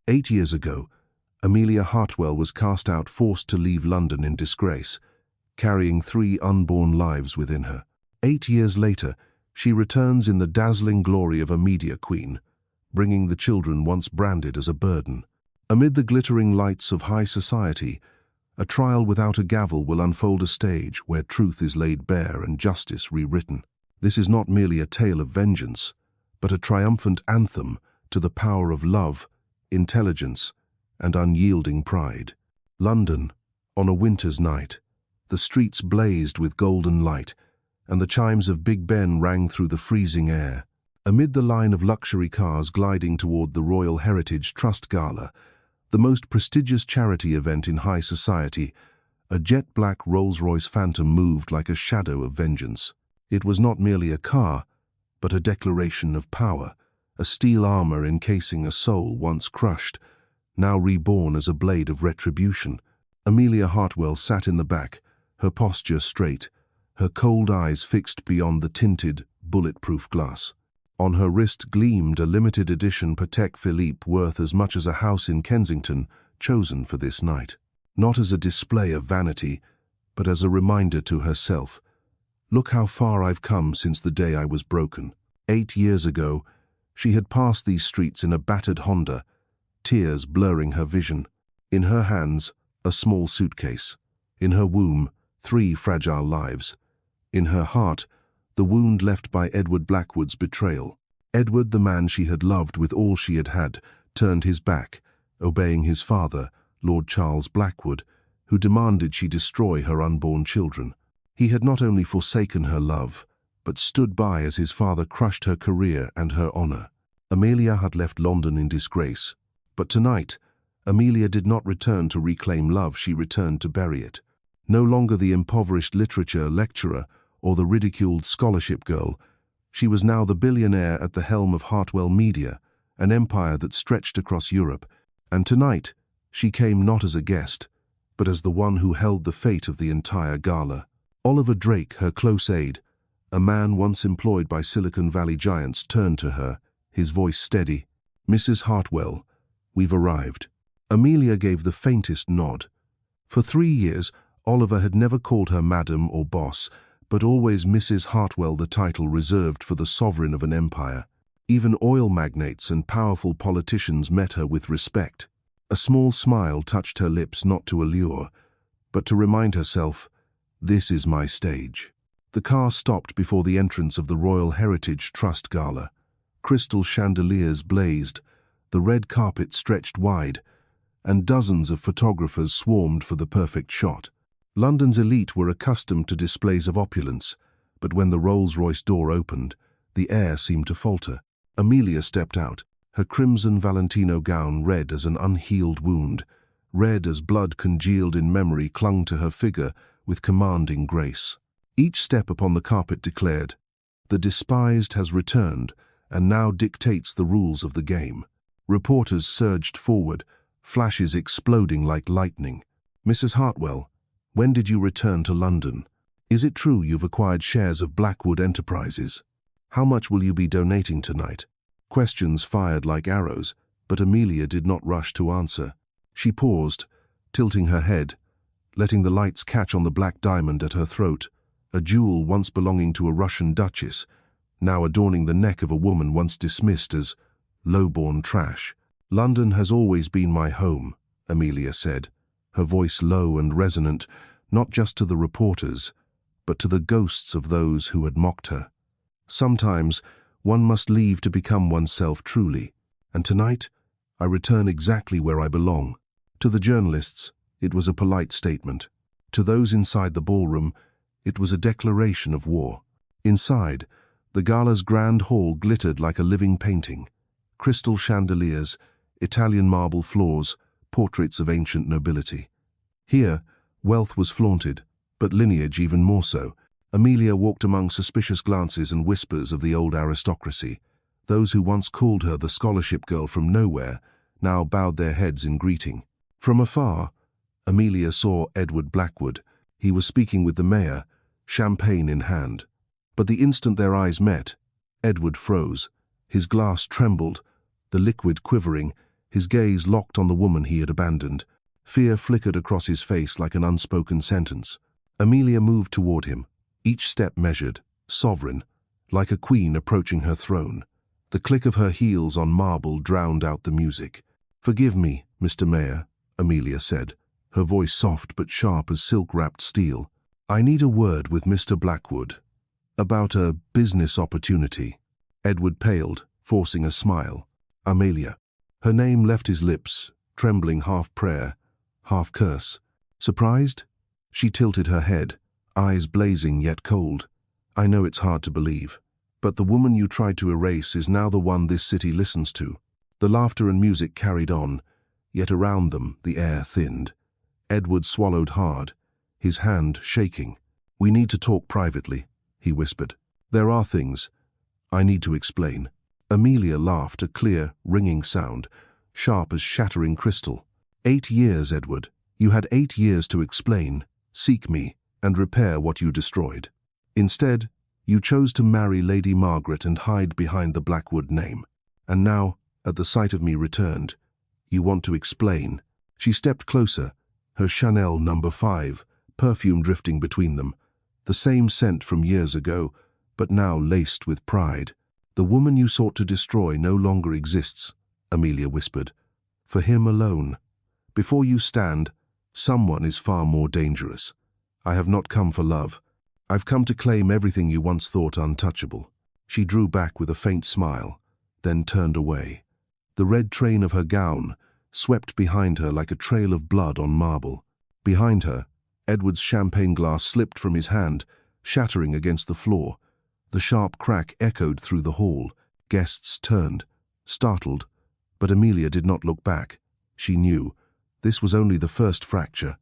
8 years ago, Amelia Hartwell was cast out, forced to leave London in disgrace, carrying 3 unborn lives within her. 8 years later, she returns in the dazzling glory of a media queen, bringing the children once branded as a burden. Amid the glittering lights of high society, a trial without a gavel will unfold, a stage where truth is laid bare and justice rewritten. This is not merely a tale of vengeance, but a triumphant anthem to the power of love, intelligence, and unyielding pride. London, on a winter's night. The streets blazed with golden light, and the chimes of Big Ben rang through the freezing air. Amid the line of luxury cars gliding toward the Royal Heritage Trust Gala, the most prestigious charity event in high society, a jet-black Rolls-Royce Phantom moved like a shadow of vengeance. It was not merely a car, but a declaration of power, a steel armor encasing a soul once crushed, now reborn as a blade of retribution. Amelia Hartwell sat in the back, her posture straight, her cold eyes fixed beyond the tinted, bulletproof glass. On her wrist gleamed a limited edition Patek Philippe worth as much as a house in Kensington, chosen for this night. Not as a display of vanity, but as a reminder to herself. Look how far I've come since the day I was broken. 8 years ago, she had passed these streets in a battered Honda, tears blurring her vision. In her hands, a small suitcase. In her womb, 3 fragile lives. In her heart, the wound left by Edward Blackwood's betrayal. Edward, the man she had loved with all she had, turned his back, obeying his father, Lord Charles Blackwood, who demanded she destroy her unborn children. He had not only forsaken her love, but stood by as his father crushed her career and her honor. Amelia had left London in disgrace, but tonight, Amelia did not return to reclaim love, she returned to bury it. No longer the impoverished literature lecturer or the ridiculed scholarship girl, she was now the billionaire at the helm of Hartwell Media, an empire that stretched across Europe, and tonight she came not as a guest, but as the one who held the fate of the entire gala. Oliver Drake, her close aide, a man once employed by Silicon Valley giants, turned to her, his voice steady. "Mrs. Hartwell, we've arrived." Amelia gave the faintest nod. For 3 years, Oliver had never called her madam or boss, but always Mrs. Hartwell, the title reserved for the sovereign of an empire. Even oil magnates and powerful politicians met her with respect. A small smile touched her lips, not to allure, but to remind herself, this is my stage. The car stopped before the entrance of the Royal Heritage Trust Gala. Crystal chandeliers blazed, the red carpet stretched wide, and dozens of photographers swarmed for the perfect shot. London's elite were accustomed to displays of opulence, but when the Rolls-Royce door opened, the air seemed to falter. Amelia stepped out, her crimson Valentino gown red as an unhealed wound, red as blood congealed in memory, clung to her figure with commanding grace. Each step upon the carpet declared, "The despised has returned and now dictates the rules of the game." Reporters surged forward, flashes exploding like lightning. "Mrs. Hartwell, when did you return to London? Is it true you've acquired shares of Blackwood Enterprises? How much will you be donating tonight?" Questions fired like arrows, but Amelia did not rush to answer. She paused, tilting her head, letting the lights catch on the black diamond at her throat, a jewel once belonging to a Russian duchess, now adorning the neck of a woman once dismissed as low-born trash. "London has always been my home," Amelia said, her voice low and resonant, not just to the reporters, but to the ghosts of those who had mocked her. "Sometimes one must leave to become oneself truly, and tonight I return exactly where I belong." To the journalists, it was a polite statement. To those inside the ballroom, it was a declaration of war. Inside, the gala's grand hall glittered like a living painting. Crystal chandeliers, Italian marble floors, portraits of ancient nobility. Here, wealth was flaunted, but lineage even more so. Amelia walked among suspicious glances and whispers of the old aristocracy. Those who once called her the scholarship girl from nowhere now bowed their heads in greeting. From afar, Amelia saw Edward Blackwood. He was speaking with the mayor, champagne in hand. But the instant their eyes met, Edward froze. His glass trembled, the liquid quivering, his gaze locked on the woman he had abandoned. Fear flickered across his face like an unspoken sentence. Amelia moved toward him, each step measured, sovereign, like a queen approaching her throne. The click of her heels on marble drowned out the music. "Forgive me, Mr. Mayor," Amelia said, her voice soft but sharp as silk-wrapped steel. "I need a word with Mr. Blackwood. About a business opportunity." Edward paled, forcing a smile. "Amelia." Her name left his lips, trembling half prayer, half curse. "Surprised?" She tilted her head, eyes blazing yet cold. "I know it's hard to believe, but the woman you tried to erase is now the one this city listens to." The laughter and music carried on, yet around them the air thinned. Edward swallowed hard, his hand shaking. "We need to talk privately," he whispered. "There are things I need to explain." Amelia laughed, a clear, ringing sound, sharp as shattering crystal. 8 years, Edward. You had 8 years to explain, seek me, and repair what you destroyed. Instead, you chose to marry Lady Margaret and hide behind the Blackwood name. And now, at the sight of me returned, you want to explain." She stepped closer, her Chanel No. 5, perfume drifting between them, the same scent from years ago, but now laced with pride. "The woman you sought to destroy no longer exists," Amelia whispered. "For him alone. Before you stand, someone is far more dangerous. I have not come for love. I've come to claim everything you once thought untouchable." She drew back with a faint smile, then turned away. The red train of her gown swept behind her like a trail of blood on marble. Behind her, Edward's champagne glass slipped from his hand, shattering against the floor. The sharp crack echoed through the hall. Guests turned, startled, but Amelia did not look back. She knew this was only the first fracture.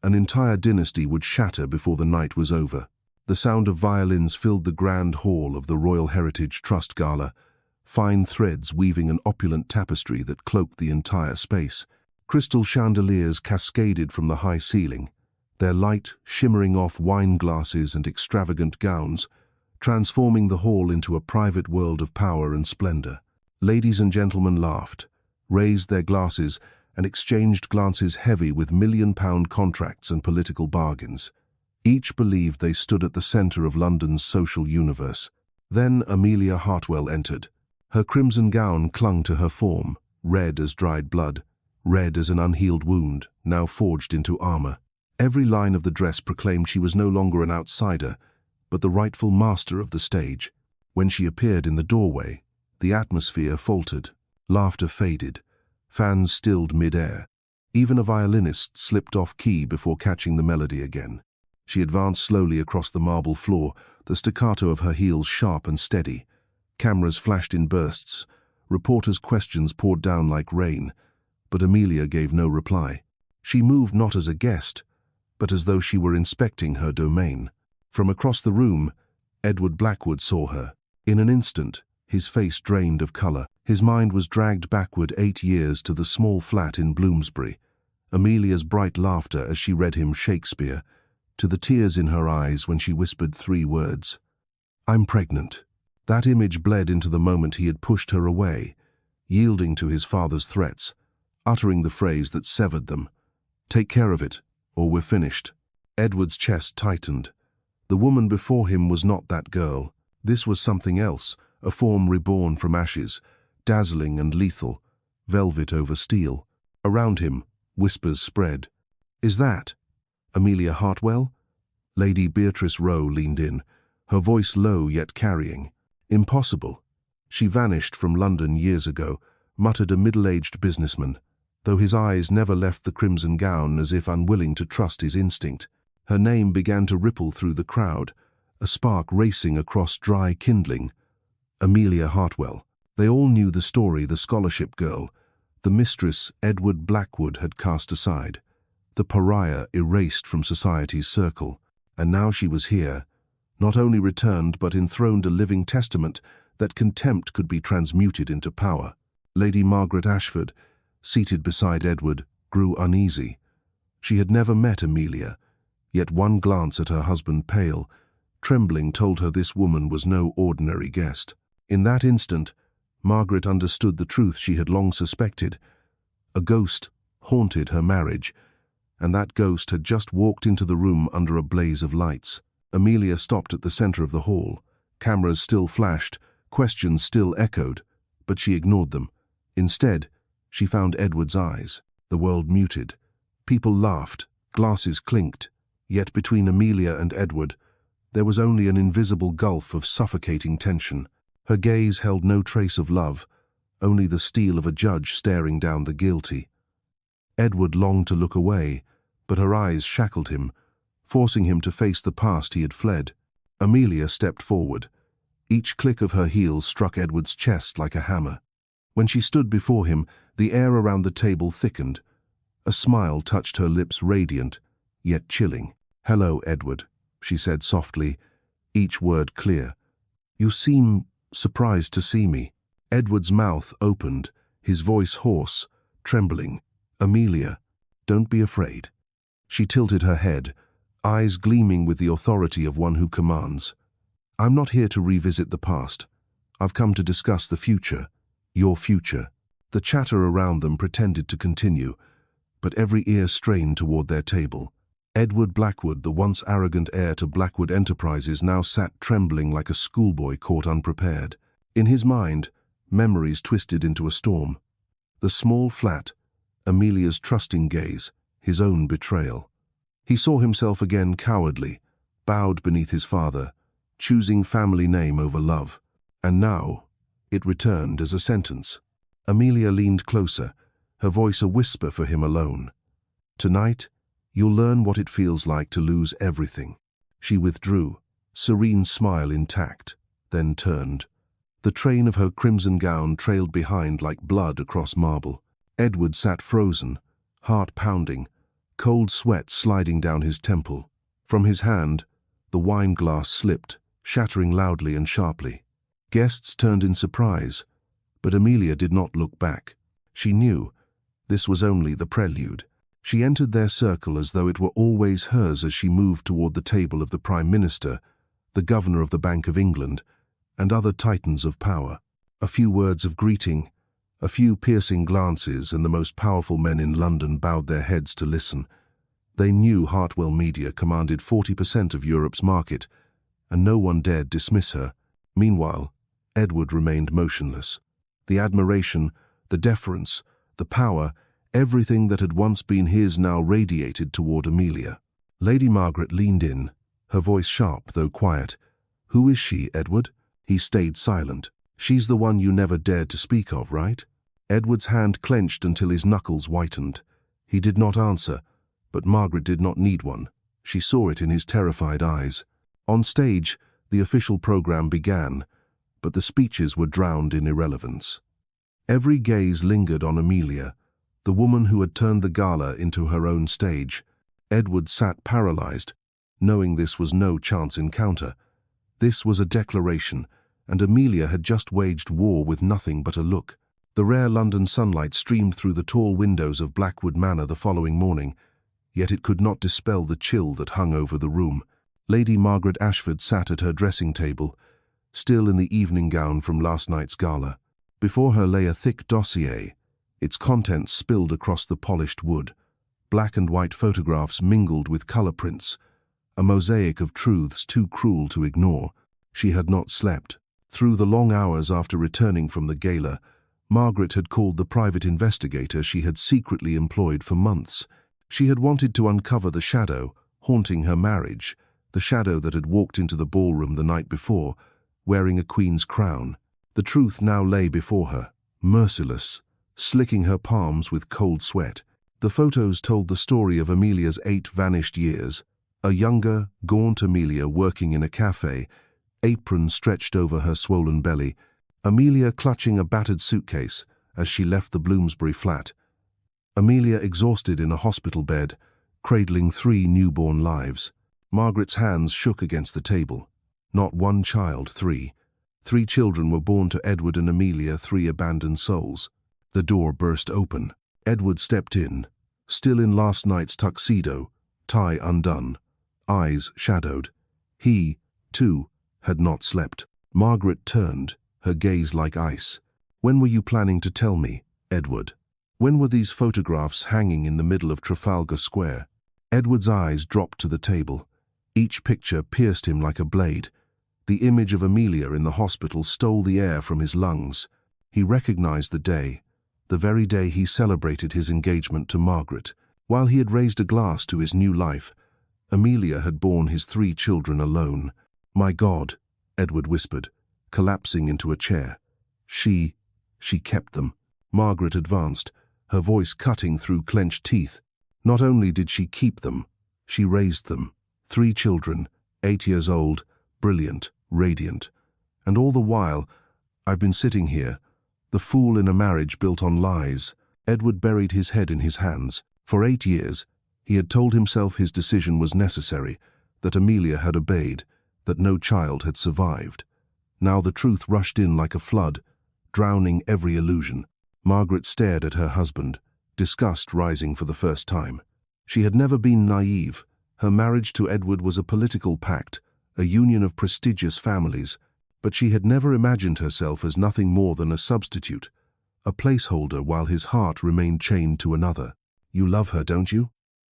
An entire dynasty would shatter before the night was over. The sound of violins filled the grand hall of the Royal Heritage Trust Gala, fine threads weaving an opulent tapestry that cloaked the entire space. Crystal chandeliers cascaded from the high ceiling, their light shimmering off wine glasses and extravagant gowns, transforming the hall into a private world of power and splendor. Ladies and gentlemen laughed, raised their glasses, and exchanged glances heavy with million-pound contracts and political bargains. Each believed they stood at the center of London's social universe. Then Amelia Hartwell entered. Her crimson gown clung to her form, red as dried blood, red as an unhealed wound, now forged into armor. Every line of the dress proclaimed she was no longer an outsider, but the rightful master of the stage. When she appeared in the doorway, the atmosphere faltered, laughter faded, fans stilled mid-air. Even a violinist slipped off key before catching the melody again. She advanced slowly across the marble floor, the staccato of her heels sharp and steady. Cameras flashed in bursts, reporters' questions poured down like rain, but Amelia gave no reply. She moved not as a guest, but as though she were inspecting her domain. From across the room, Edward Blackwood saw her. In an instant, his face drained of color. His mind was dragged backward 8 years to the small flat in Bloomsbury, Amelia's bright laughter as she read him Shakespeare, to the tears in her eyes when she whispered 3 words. "I'm pregnant." That image bled into the moment he had pushed her away, yielding to his father's threats, uttering the phrase that severed them. "Take care of it, or we're finished." Edward's chest tightened. The woman before him was not that girl. This was something else, a form reborn from ashes, dazzling and lethal, velvet over steel. Around him, whispers spread. "Is that Amelia Hartwell?" Lady Beatrice Rowe leaned in, her voice low yet carrying. "Impossible. She vanished from London years ago," muttered a middle-aged businessman, though his eyes never left the crimson gown, as if unwilling to trust his instinct. Her name began to ripple through the crowd, a spark racing across dry kindling. Amelia Hartwell. They all knew the story, the scholarship girl, the mistress Edward Blackwood had cast aside, the pariah erased from society's circle. And now she was here, not only returned but enthroned, a living testament that contempt could be transmuted into power. Lady Margaret Ashford, seated beside Edward, grew uneasy. She had never met Amelia, yet one glance at her husband, pale, trembling, told her this woman was no ordinary guest. In that instant, Margaret understood the truth she had long suspected. A ghost haunted her marriage, and that ghost had just walked into the room under a blaze of lights. Amelia stopped at the center of the hall. Cameras still flashed, questions still echoed, but she ignored them. Instead, she found Edward's eyes. The world muted. People laughed, glasses clinked, yet between Amelia and Edward, there was only an invisible gulf of suffocating tension. Her gaze held no trace of love, only the steel of a judge staring down the guilty. Edward longed to look away, but her eyes shackled him, forcing him to face the past he had fled. Amelia stepped forward. Each click of her heels struck Edward's chest like a hammer. When she stood before him, the air around the table thickened. A smile touched her lips, radiant, yet chilling. "Hello, Edward," she said softly, each word clear. "You seem surprised to see me." Edward's mouth opened, his voice hoarse, trembling. "Amelia, don't be afraid." She tilted her head, eyes gleaming with the authority of one who commands. "I'm not here to revisit the past. I've come to discuss the future, your future." The chatter around them pretended to continue, but every ear strained toward their table. Edward Blackwood, the once arrogant heir to Blackwood Enterprises, now sat trembling like a schoolboy caught unprepared. In his mind, memories twisted into a storm. The small flat, Amelia's trusting gaze, his own betrayal. He saw himself again cowardly, bowed beneath his father, choosing family name over love. And now, it returned as a sentence. Amelia leaned closer, her voice a whisper for him alone. "Tonight, you'll learn what it feels like to lose everything." She withdrew, serene smile intact, then turned. The train of her crimson gown trailed behind like blood across marble. Edward sat frozen, heart pounding, cold sweat sliding down his temple. From his hand, the wine glass slipped, shattering loudly and sharply. Guests turned in surprise, but Amelia did not look back. She knew this was only the prelude. She entered their circle as though it were always hers as she moved toward the table of the Prime Minister, the Governor of the Bank of England, and other titans of power. A few words of greeting, a few piercing glances, and the most powerful men in London bowed their heads to listen. They knew Hartwell Media commanded 40% of Europe's market, and no one dared dismiss her. Meanwhile, Edward remained motionless. The admiration, the deference, the power, everything that had once been his now radiated toward Amelia. Lady Margaret leaned in, her voice sharp though quiet. "Who is she, Edward?" He stayed silent. "She's the one you never dared to speak of, right?" Edward's hand clenched until his knuckles whitened. He did not answer, but Margaret did not need one. She saw it in his terrified eyes. On stage, the official program began, but the speeches were drowned in irrelevance. Every gaze lingered on Amelia, the woman who had turned the gala into her own stage. Edward sat paralyzed, knowing this was no chance encounter. This was a declaration, and Amelia had just waged war with nothing but a look. The rare London sunlight streamed through the tall windows of Blackwood Manor the following morning, yet it could not dispel the chill that hung over the room. Lady Margaret Ashford sat at her dressing table, still in the evening gown from last night's gala. Before her lay a thick dossier, its contents spilled across the polished wood. Black and white photographs mingled with color prints, a mosaic of truths too cruel to ignore. She had not slept. Through the long hours after returning from the gala, Margaret had called the private investigator she had secretly employed for months. She had wanted to uncover the shadow haunting her marriage, the shadow that had walked into the ballroom the night before, wearing a queen's crown. The truth now lay before her, merciless, slicking her palms with cold sweat. The photos told the story of Amelia's 8 vanished years. A younger, gaunt Amelia working in a cafe, apron stretched over her swollen belly, Amelia clutching a battered suitcase as she left the Bloomsbury flat. Amelia exhausted in a hospital bed, cradling 3 newborn lives. Margaret's hands shook against the table. Not one child, 3. 3 children were born to Edward and Amelia, 3 abandoned souls. The door burst open. Edward stepped in, still in last night's tuxedo, tie undone, eyes shadowed. He, too, had not slept. Margaret turned, her gaze like ice. "When were you planning to tell me, Edward?" When were these photographs hanging in the middle of Trafalgar Square? Edward's eyes dropped to the table. Each picture pierced him like a blade. The image of Amelia in the hospital stole the air from his lungs. He recognized the day, the very day he celebrated his engagement to Margaret. While he had raised a glass to his new life, Amelia had borne his 3 children alone. "My God," Edward whispered, collapsing into a chair. She kept them." Margaret advanced, her voice cutting through clenched teeth. "Not only did she keep them, she raised them. 3 children, 8 years old, brilliant, radiant. And all the while, I've been sitting here, the fool in a marriage built on lies." Edward buried his head in his hands. For 8 years, he had told himself his decision was necessary, that Amelia had obeyed, that no child had survived. Now the truth rushed in like a flood, drowning every illusion. Margaret stared at her husband, disgust rising for the first time. She had never been naive. Her marriage to Edward was a political pact, a union of prestigious families, but she had never imagined herself as nothing more than a substitute, a placeholder while his heart remained chained to another. "You love her, don't you?"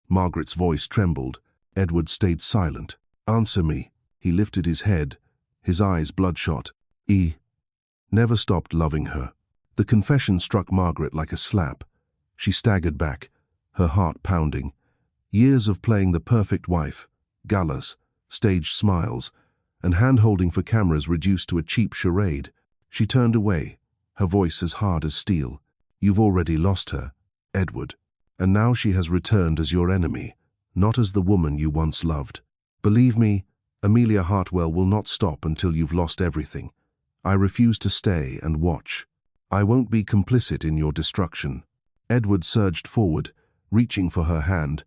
Margaret's voice trembled. Edward stayed silent. "Answer me." He lifted his head, his eyes bloodshot. Never stopped loving her." The confession struck Margaret like a slap. She staggered back, her heart pounding. Years of playing the perfect wife, galas, staged smiles, and hand-holding for cameras reduced to a cheap charade. She turned away, her voice as hard as steel. "You've already lost her, Edward. And now she has returned as your enemy, not as the woman you once loved. Believe me, Amelia Hartwell will not stop until you've lost everything. I refuse to stay and watch. I won't be complicit in your destruction." Edward surged forward, reaching for her hand,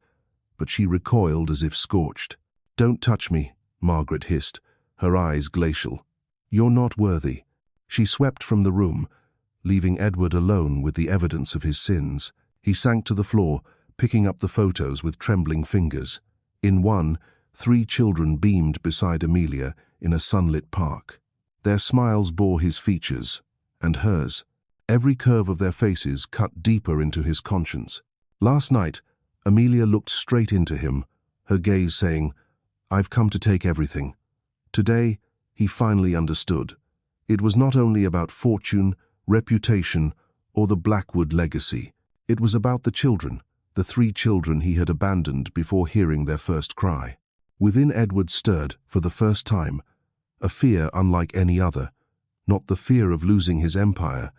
but she recoiled as if scorched. "Don't touch me," Margaret hissed, her eyes glacial. "You're not worthy." She swept from the room, leaving Edward alone with the evidence of his sins. He sank to the floor, picking up the photos with trembling fingers. In one, 3 children beamed beside Amelia in a sunlit park. Their smiles bore his features, and hers. Every curve of their faces cut deeper into his conscience. Last night, Amelia looked straight into him, her gaze saying, "I've come to take everything." Today, he finally understood. It was not only about fortune, reputation, or the Blackwood legacy. It was about the children, the 3 children he had abandoned before hearing their first cry. Within Edward stirred, for the first time, a fear unlike any other, not the fear of losing his empire,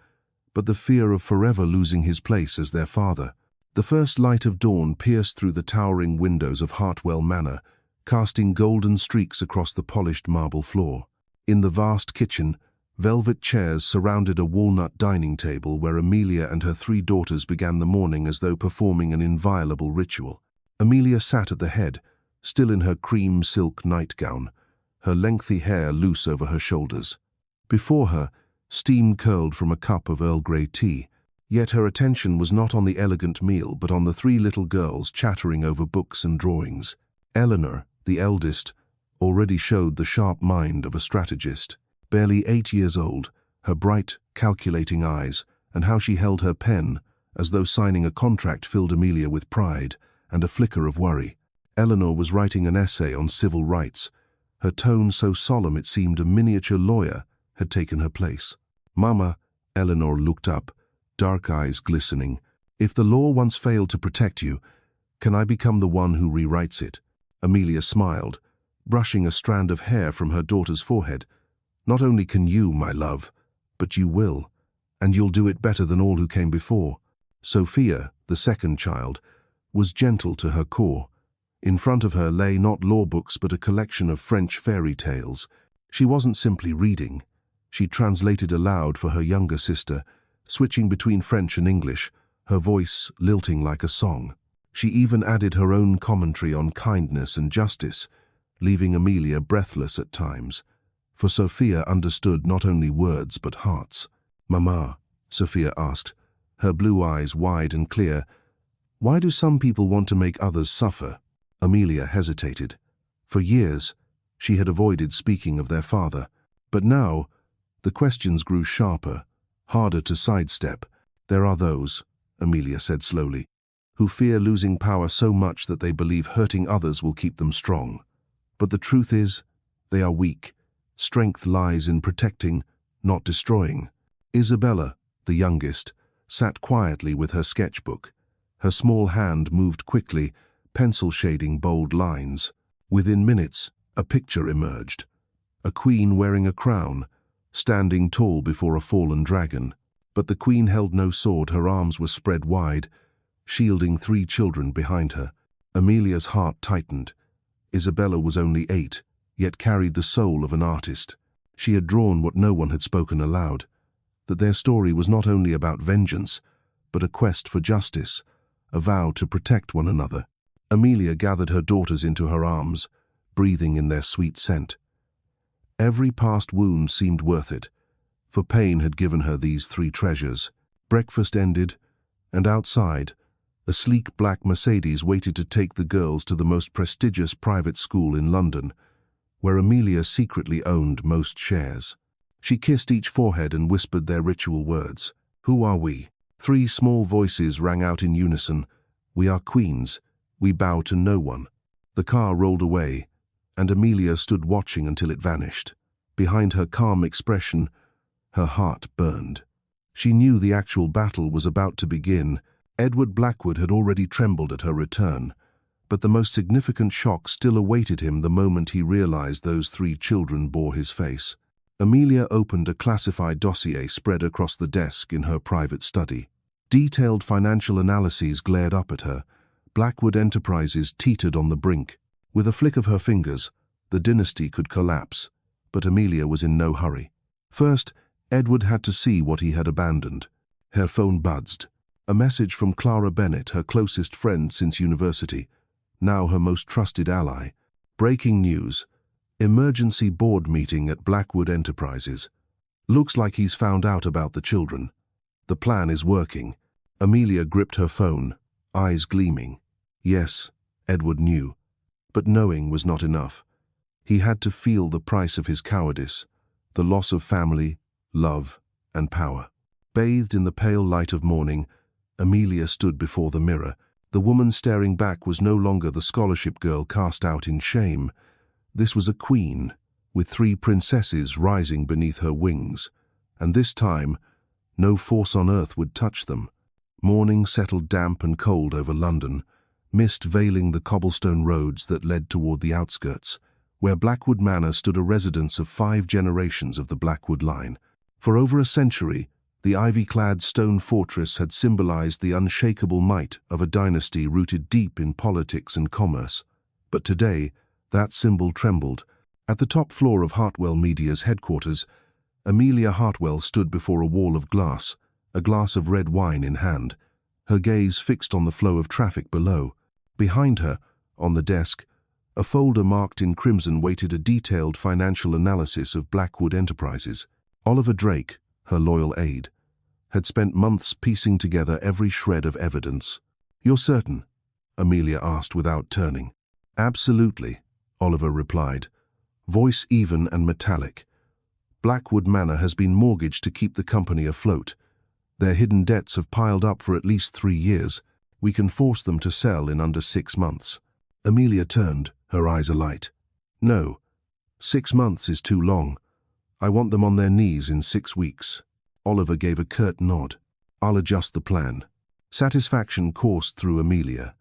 but the fear of forever losing his place as their father. The first light of dawn pierced through the towering windows of Hartwell Manor, casting golden streaks across the polished marble floor. In the vast kitchen, velvet chairs surrounded a walnut dining table where Amelia and her 3 daughters began the morning as though performing an inviolable ritual. Amelia sat at the head, still in her cream silk nightgown, her lengthy hair loose over her shoulders. Before her, steam curled from a cup of Earl Grey tea, yet her attention was not on the elegant meal but on the 3 little girls chattering over books and drawings. Eleanor, the eldest, already showed the sharp mind of a strategist. Barely 8 years old, her bright, calculating eyes, and how she held her pen, as though signing a contract, filled Amelia with pride and a flicker of worry. Eleanor was writing an essay on civil rights, her tone so solemn it seemed a miniature lawyer had taken her place. "Mama," Eleanor looked up, dark eyes glistening. "If the law once failed to protect you, can I become the one who rewrites it?" Amelia smiled, brushing a strand of hair from her daughter's forehead. "Not only can you, my love, but you will, and you'll do it better than all who came before." Sophia, the second child, was gentle to her core. In front of her lay not law books but a collection of French fairy tales. She wasn't simply reading. She translated aloud for her younger sister, switching between French and English, her voice lilting like a song. She even added her own commentary on kindness and justice, leaving Amelia breathless at times. For Sophia understood not only words but hearts. "Mama," Sophia asked, her blue eyes wide and clear, "why do some people want to make others suffer?" Amelia hesitated. For years, she had avoided speaking of their father, but now, the questions grew sharper, harder to sidestep. "There are those," Amelia said slowly, who fear losing power so much that they believe hurting others will keep them strong. But the truth is, they are weak. Strength lies in protecting, not destroying. Isabella, the youngest, sat quietly with her sketchbook. Her small hand moved quickly, pencil shading bold lines. Within minutes, a picture emerged. A queen wearing a crown, standing tall before a fallen dragon. But the queen held no sword, her arms were spread wide, shielding 3 children behind her. Amelia's heart tightened. Isabella was only 8, yet carried the soul of an artist. She had drawn what no one had spoken aloud, that their story was not only about vengeance, but a quest for justice, a vow to protect one another. Amelia gathered her daughters into her arms, breathing in their sweet scent. Every past wound seemed worth it, for pain had given her these 3 treasures. Breakfast ended, and outside, a sleek black Mercedes waited to take the girls to the most prestigious private school in London, where Amelia secretly owned most shares. She kissed each forehead and whispered their ritual words. "Who are we?" 3 small voices rang out in unison. "We are queens. We bow to no one." The car rolled away, and Amelia stood watching until it vanished. Behind her calm expression, her heart burned. She knew the actual battle was about to begin. Edward Blackwood had already trembled at her return, but the most significant shock still awaited him the moment he realized those 3 children bore his face. Amelia opened a classified dossier spread across the desk in her private study. Detailed financial analyses glared up at her. Blackwood Enterprises teetered on the brink. With a flick of her fingers, the dynasty could collapse, but Amelia was in no hurry. First, Edward had to see what he had abandoned. Her phone buzzed. A message from Clara Bennett, her closest friend since university, now her most trusted ally. Breaking news. Emergency board meeting at Blackwood Enterprises. Looks like he's found out about the children. The plan is working. Amelia gripped her phone, eyes gleaming. Yes, Edward knew. But knowing was not enough. He had to feel the price of his cowardice, the loss of family, love, and power. Bathed in the pale light of morning, Amelia stood before the mirror. The woman staring back was no longer the scholarship girl cast out in shame. This was a queen, with 3 princesses rising beneath her wings, and this time, no force on earth would touch them. Morning settled damp and cold over London, mist veiling the cobblestone roads that led toward the outskirts. Where Blackwood Manor stood, a residence of 5 generations of the Blackwood line. For over a century, the ivy-clad stone fortress had symbolized the unshakable might of a dynasty rooted deep in politics and commerce. But today, that symbol trembled. At the top floor of Hartwell Media's headquarters, Amelia Hartwell stood before a wall of glass, a glass of red wine in hand, her gaze fixed on the flow of traffic below. Behind her, on the desk, a folder marked in crimson waited a detailed financial analysis of Blackwood Enterprises. Oliver Drake, her loyal aide, had spent months piecing together every shred of evidence. "You're certain?" Amelia asked without turning. "Absolutely," Oliver replied, voice even and metallic. "Blackwood Manor has been mortgaged to keep the company afloat. Their hidden debts have piled up for at least 3 years. We can force them to sell in under 6 months." Amelia turned, her eyes alight. "No, 6 months is too long. I want them on their knees in 6 weeks. Oliver gave a curt nod. "I'll adjust the plan." Satisfaction coursed through Amelia.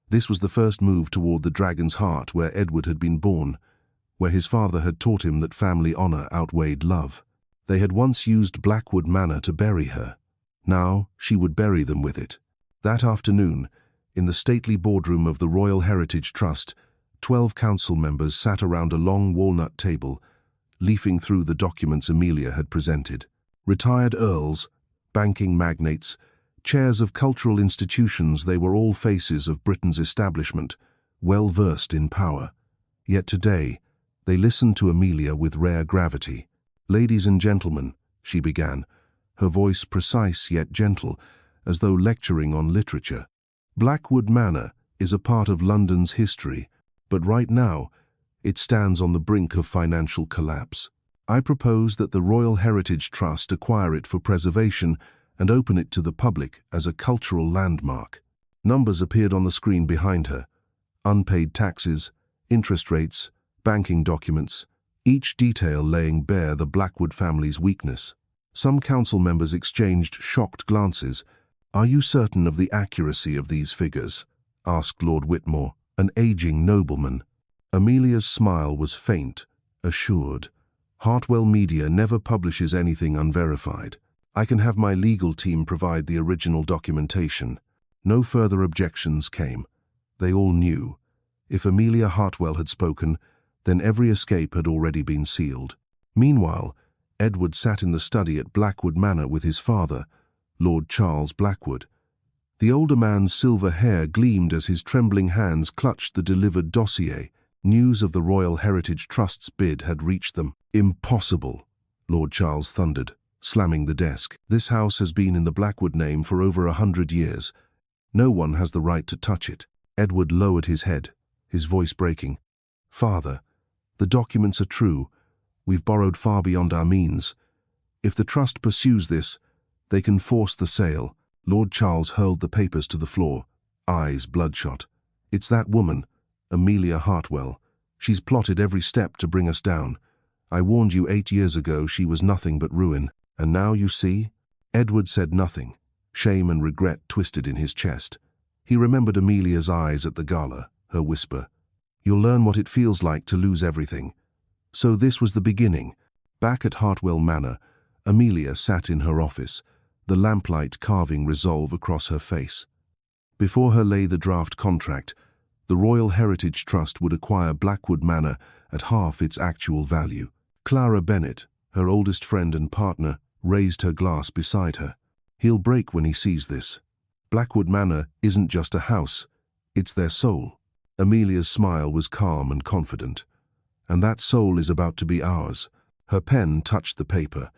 This was the first move toward the dragon's heart where Edward had been born, where his father had taught him that family honor outweighed love. They had once used Blackwood Manor to bury her. Now she would bury them with it. That afternoon, in the stately boardroom of the Royal Heritage Trust, 12 council members sat around a long walnut table, leafing through the documents Amelia had presented. Retired earls, banking magnates, chairs of cultural institutions, they were all faces of Britain's establishment, well versed in power. Yet today, they listened to Amelia with rare gravity. "Ladies and gentlemen," she began, her voice precise yet gentle, as though lecturing on literature. "Blackwood Manor is a part of London's history, but right now, it stands on the brink of financial collapse. I propose that the Royal Heritage Trust acquire it for preservation and open it to the public as a cultural landmark. Numbers appeared on the screen behind her. Unpaid taxes, interest rates, banking documents, each detail laying bare the Blackwood family's weakness. Some council members exchanged shocked glances. "Are you certain of the accuracy of these figures?" asked Lord Whitmore, an aging nobleman. Amelia's smile was faint, assured. "Hartwell Media never publishes anything unverified. I can have my legal team provide the original documentation." No further objections came. They all knew. If Amelia Hartwell had spoken, then every escape had already been sealed. Meanwhile, Edward sat in the study at Blackwood Manor with his father, Lord Charles Blackwood. The older man's silver hair gleamed as his trembling hands clutched the delivered dossier. News of the Royal Heritage Trust's bid had reached them. "Impossible," Lord Charles thundered, slamming the desk. "This house has been in the Blackwood name for over 100 years. No one has the right to touch it." Edward lowered his head, his voice breaking. "Father, the documents are true. We've borrowed far beyond our means. If the trust pursues this, they can force the sale." Lord Charles hurled the papers to the floor, eyes bloodshot. "It's that woman, Amelia Hartwell. She's plotted every step to bring us down. I warned you 8 years ago she was nothing but ruin. And now you see?" Edward said nothing. Shame and regret twisted in his chest. He remembered Amelia's eyes at the gala, her whisper, "You'll learn what it feels like to lose everything." So this was the beginning. Back at Hartwell Manor, Amelia sat in her office, the lamplight carving resolve across her face. Before her lay the draft contract. The Royal Heritage Trust would acquire Blackwood Manor at half its actual value. Clara Bennett, her oldest friend and partner, raised her glass beside her. "He'll break when he sees this. Blackwood Manor isn't just a house, it's their soul." Amelia's smile was calm and confident. "And that soul is about to be ours." Her pen touched the paper.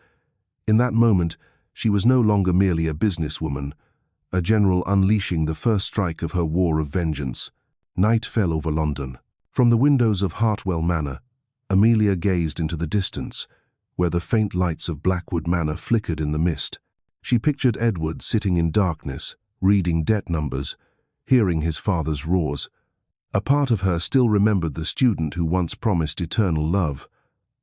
In that moment, she was no longer merely a businesswoman, a general unleashing the first strike of her war of vengeance. Night fell over London. From the windows of Hartwell Manor, Amelia gazed into the distance, where the faint lights of Blackwood Manor flickered in the mist. She pictured Edward sitting in darkness, reading debt numbers, hearing his father's roars. A part of her still remembered the student who once promised eternal love,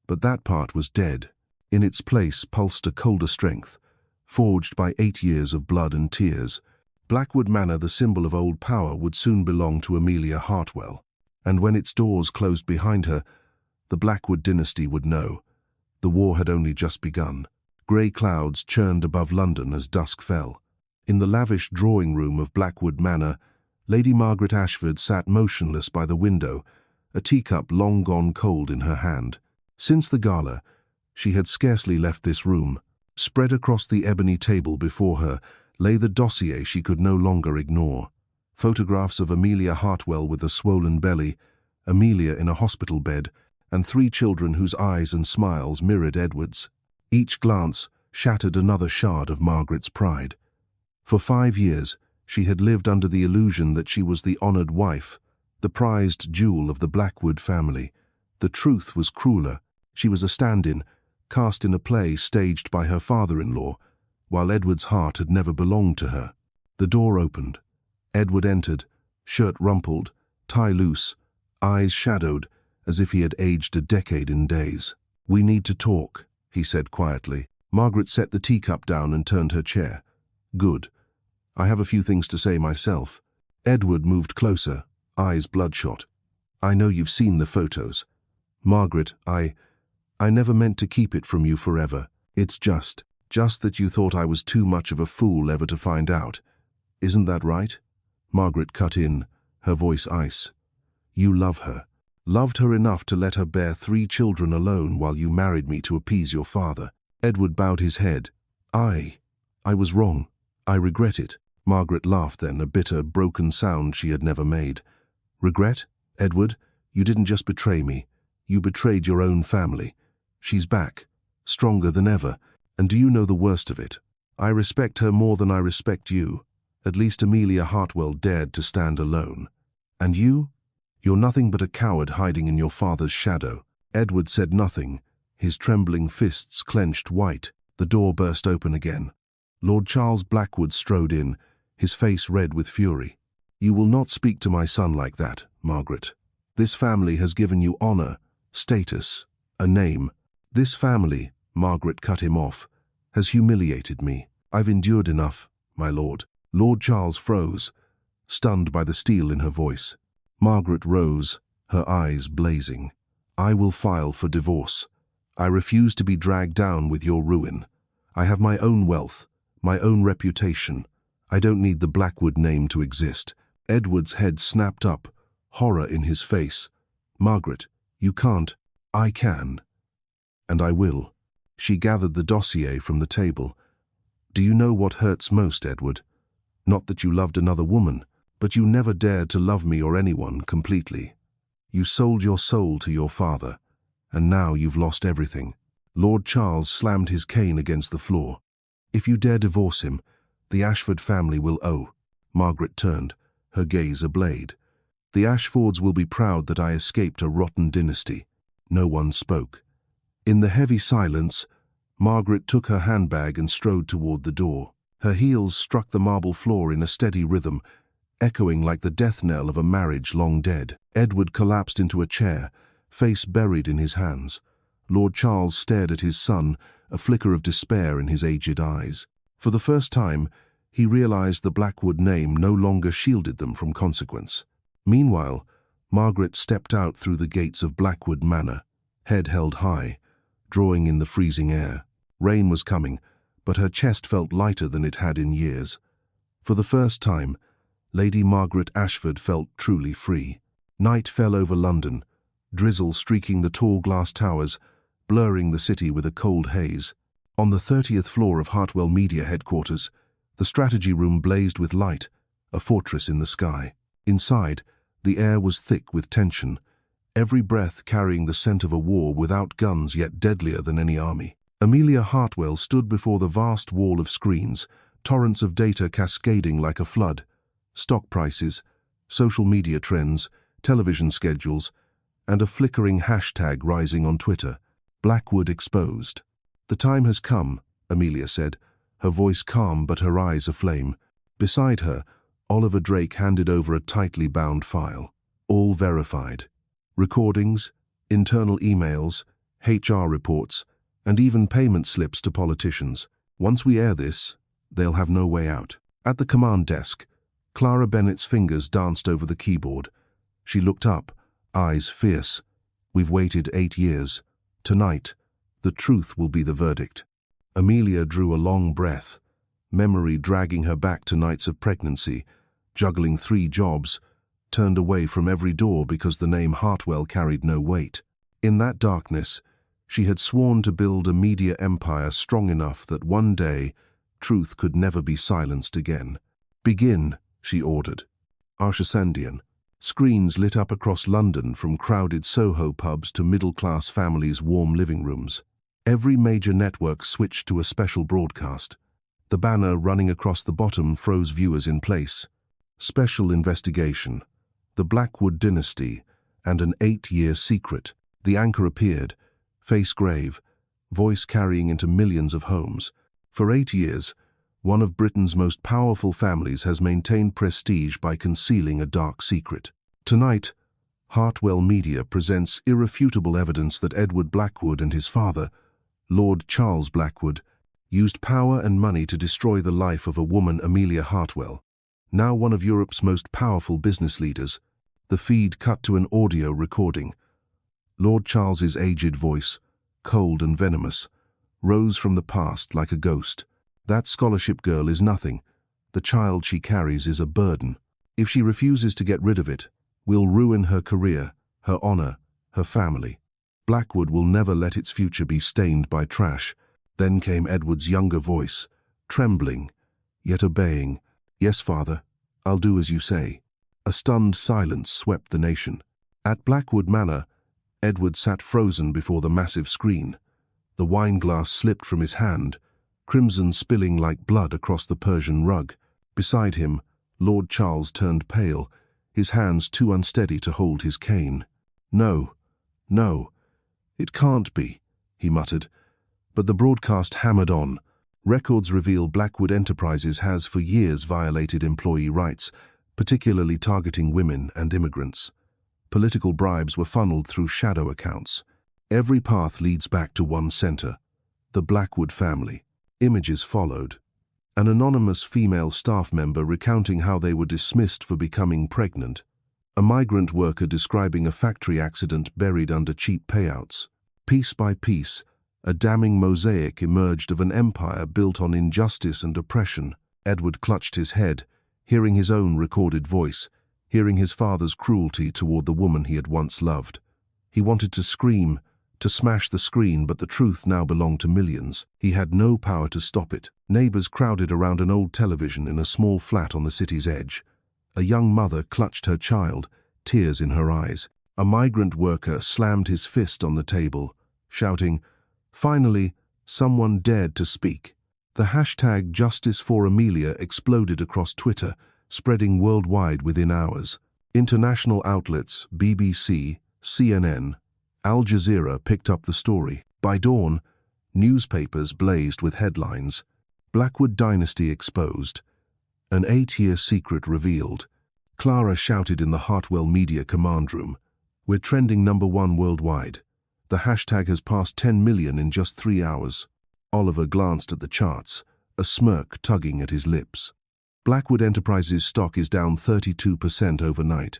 but that part was dead. In its place pulsed a colder strength, forged by 8 years of blood and tears. Blackwood Manor, the symbol of old power, would soon belong to Amelia Hartwell, and when its doors closed behind her, the Blackwood dynasty would know. The war had only just begun. Grey clouds churned above London as dusk fell. In the lavish drawing-room of Blackwood Manor, Lady Margaret Ashford sat motionless by the window, a teacup long gone cold in her hand. Since the gala, she had scarcely left this room. Spread across the ebony table before her lay the dossier she could no longer ignore. Photographs of Amelia Hartwell with a swollen belly, Amelia in a hospital bed, and 3 children whose eyes and smiles mirrored Edward's. Each glance shattered another shard of Margaret's pride. For 5 years, she had lived under the illusion that she was the honored wife, the prized jewel of the Blackwood family. The truth was crueler. She was a stand-in, cast in a play staged by her father-in-law, while Edward's heart had never belonged to her. The door opened. Edward entered, shirt rumpled, tie loose, eyes shadowed, as if he had aged a decade in days. "We need to talk," he said quietly. Margaret set the teacup down and turned her chair. "Good. I have a few things to say myself." Edward moved closer, eyes bloodshot. "I know you've seen the photos. Margaret, I never meant to keep it from you forever. It's just that you thought I was too much of a fool ever to find out. Isn't that right?" Margaret cut in, her voice ice. "You love her. Loved her enough to let her bear 3 children alone while you married me to appease your father." Edward bowed his head. I was wrong. I regret it." Margaret laughed then, a bitter, broken sound she had never made. "Regret? Edward, you didn't just betray me. You betrayed your own family. She's back, stronger than ever. And do you know the worst of it? I respect her more than I respect you. At least Amelia Hartwell dared to stand alone. And you? You're nothing but a coward hiding in your father's shadow." Edward said nothing, his trembling fists clenched white. The door burst open again. Lord Charles Blackwood strode in, his face red with fury. "You will not speak to my son like that, Margaret. This family has given you honor, status, a name. This family," Margaret cut him off, "has humiliated me. I've endured enough, my lord." Lord Charles froze, stunned by the steel in her voice. Margaret rose, her eyes blazing. "I will file for divorce. I refuse to be dragged down with your ruin. I have my own wealth, my own reputation. I don't need the Blackwood name to exist." Edward's head snapped up, horror in his face. "Margaret, you can't." "I can. And I will." She gathered the dossier from the table. "Do you know what hurts most, Edward? Not that you loved another woman, but you never dared to love me or anyone completely. You sold your soul to your father, and now you've lost everything." Lord Charles slammed his cane against the floor. "If you dare divorce him, the Ashford family will owe." Margaret turned, her gaze ablade. "The Ashfords will be proud that I escaped a rotten dynasty." No one spoke. In the heavy silence, Margaret took her handbag and strode toward the door. Her heels struck the marble floor in a steady rhythm, echoing like the death knell of a marriage long dead. Edward collapsed into a chair, face buried in his hands. Lord Charles stared at his son, a flicker of despair in his aged eyes. For the first time, he realized the Blackwood name no longer shielded them from consequence. Meanwhile, Margaret stepped out through the gates of Blackwood Manor, head held high, drawing in the freezing air. Rain was coming, but her chest felt lighter than it had in years. For the first time, Lady Margaret Ashford felt truly free. Night fell over London, drizzle streaking the tall glass towers, blurring the city with a cold haze. On the 30th floor of Hartwell Media headquarters, the strategy room blazed with light, a fortress in the sky. Inside, the air was thick with tension, every breath carrying the scent of a war without guns yet deadlier than any army. Amelia Hartwell stood before the vast wall of screens, torrents of data cascading like a flood. Stock prices, social media trends, television schedules, and a flickering hashtag rising on Twitter. Blackwood exposed. "The time has come," Amelia said, her voice calm but her eyes aflame. Beside her, Oliver Drake handed over a tightly bound file. All verified. Recordings, internal emails, HR reports, and even payment slips to politicians. "Once we air this, they'll have no way out." At the command desk, Clara Bennett's fingers danced over the keyboard. She looked up, eyes fierce. "We've waited 8 years. Tonight, the truth will be the verdict." Amelia drew a long breath, memory dragging her back to nights of pregnancy, juggling 3 jobs, turned away from every door because the name Hartwell carried no weight. In that darkness, she had sworn to build a media empire strong enough that one day, truth could never be silenced again. "Begin," she ordered. Arshasandian. Screens lit up across London from crowded Soho pubs to middle-class families' warm living rooms. Every major network switched to a special broadcast. The banner running across the bottom froze viewers in place. Special investigation. The Blackwood dynasty and an 8-year secret. The anchor appeared, face grave, voice carrying into millions of homes. For 8 years, one of Britain's most powerful families has maintained prestige by concealing a dark secret. Tonight, Hartwell Media presents irrefutable evidence that Edward Blackwood and his father, Lord Charles Blackwood, used power and money to destroy the life of a woman, Amelia Hartwell, now one of Europe's most powerful business leaders. The feed cut to an audio recording. Lord Charles's aged voice, cold and venomous, rose from the past like a ghost. "That scholarship girl is nothing. The child she carries is a burden. If she refuses to get rid of it, we'll ruin her career, her honor, her family. Blackwood will never let its future be stained by trash." Then came Edward's younger voice, trembling, yet obeying. "Yes, father, I'll do as you say." A stunned silence swept the nation. At Blackwood Manor, Edward sat frozen before the massive screen. The wineglass slipped from his hand, crimson spilling like blood across the Persian rug. Beside him, Lord Charles turned pale, his hands too unsteady to hold his cane. "No, no, it can't be," he muttered. But the broadcast hammered on, Records reveal Blackwood Enterprises has for years violated employee rights, particularly targeting women and immigrants. Political bribes were funneled through shadow accounts. Every path leads back to one center, the Blackwood family. Images followed. An anonymous female staff member recounting how they were dismissed for becoming pregnant. A migrant worker describing a factory accident buried under cheap payouts. Piece by piece, a damning mosaic emerged of an empire built on injustice and oppression. Edward clutched his head, hearing his own recorded voice, hearing his father's cruelty toward the woman he had once loved. He wanted to scream, to smash the screen, but the truth now belonged to millions. He had no power to stop it. Neighbors crowded around an old television in a small flat on the city's edge. A young mother clutched her child, tears in her eyes. A migrant worker slammed his fist on the table, shouting, "Finally, someone dared to speak." The hashtag Justice for Amelia exploded across Twitter, spreading worldwide within hours. International outlets, BBC, CNN, Al Jazeera picked up the story. By dawn, newspapers blazed with headlines. Blackwood dynasty exposed. An 8-year secret revealed. Clara shouted in the Hartwell media command room, "We're trending #1 worldwide. The hashtag has passed 10 million in just 3 hours." Oliver glanced at the charts, a smirk tugging at his lips. Blackwood Enterprises stock is down 32% overnight.